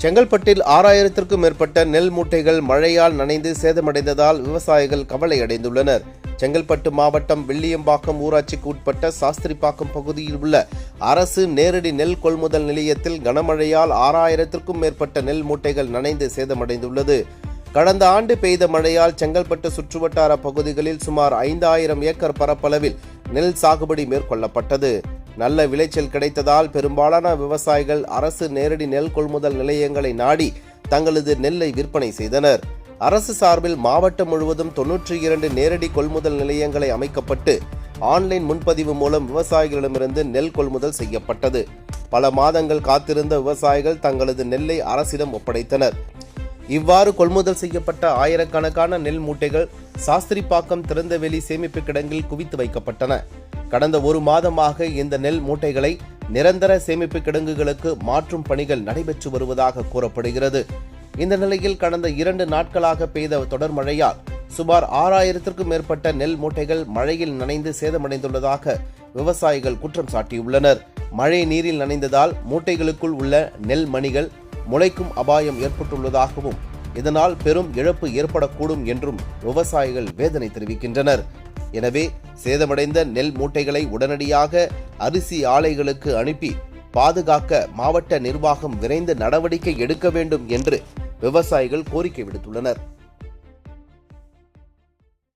செங்கல்பட்டில் 6000க்கும் மேற்பட்ட நெல் மூட்டைகள் மழையால் நனைந்து சேதமடைந்ததால் விவசாயிகள் கவலை அடைந்துள்ளனர். செங்கல்பட்டு மாவட்டம் வெள்ளியம்பாக்கம் ஊராட்சிக்கு உட்பட்ட சாஸ்திரிப்பாக்கம் பகுதியில் உள்ள அரசு நேரடி நெல் கொள்முதல் நிலையத்தில் கனமழையால் 6000க்கும் மேற்பட்ட நெல் மூட்டைகள் நனைந்து சேதமடைந்துள்ளது. கடந்த ஆண்டு பெய்த மழையால் செங்கல்பட்டு சுற்றுவட்டார பகுதிகளில் சுமார் 5000 ஏக்கர் பரப்பளவில் நெல் சாகுபடி மேற்கொள்ளப்பட்டது. நல்ல விளைச்சல் கிடைத்ததால் பெரும்பாலான விவசாயிகள் அரசு நேரடி நெல் கொள்முதல் நிலையங்களை நாடி தங்களது நெல்லை விற்பனை செய்தனர். அரசு சார்பில் மாவட்டம் முழுவதும் 92 நேரடி கொள்முதல் நிலையங்களை அமைக்கப்பட்டு ஆன்லைன் முன்பதிவு மூலம் விவசாயிகளிடமிருந்து நெல் கொள்முதல் செய்யப்பட்டது. பல மாதங்கள் காத்திருந்த விவசாயிகள் தங்களது நெல்லை அரசிடம் ஒப்படைத்தனர். இவ்வாறு கொள்முதல் செய்யப்பட்ட ஆயிரக்கணக்கான நெல் மூட்டைகள் சாஸ்திரிப்பாக்கம் திறந்தவெளி சேமிப்பு கிடங்கில் குவித்து வைக்கப்பட்டன. கடந்த ஒரு மாதமாக இந்த நெல் மூட்டைகளை நிரந்தர சேமிப்பு கிடங்குகளுக்கு மாற்றும் பணிகள் நடைபெற்று வருவதாக கூறப்படுகிறது. இந்த நிலையில் கடந்த 2 நாட்களாக பெய்த தொடர் மழையால் சுமார் 6000க்கும் மேற்பட்ட நெல் மூட்டைகள் மழையில் நனைந்து சேதமடைந்துள்ளதாக விவசாயிகள் குற்றம் சாட்டியுள்ளனர். மழை நீரில் நனைந்ததால் மூட்டைகளுக்குள் உள்ள நெல் மணிகள் முளைக்கும் அபாயம் ஏற்பட்டுள்ளதாகவும் இதனால் பெரும் இழப்பு ஏற்படக்கூடும் என்றும் விவசாயிகள் வேதனை தெரிவிக்கின்றனர். எனவே சேதமடைந்த நெல் மூட்டைகளை உடனடியாக அரிசி ஆலைகளுக்கு அனுப்பி பாதுகாக்க மாவட்ட நிர்வாகம் விரைந்து நடவடிக்கை எடுக்க வேண்டும் என்று விவசாயிகள் கோரிக்கை விடுத்துள்ளனர்.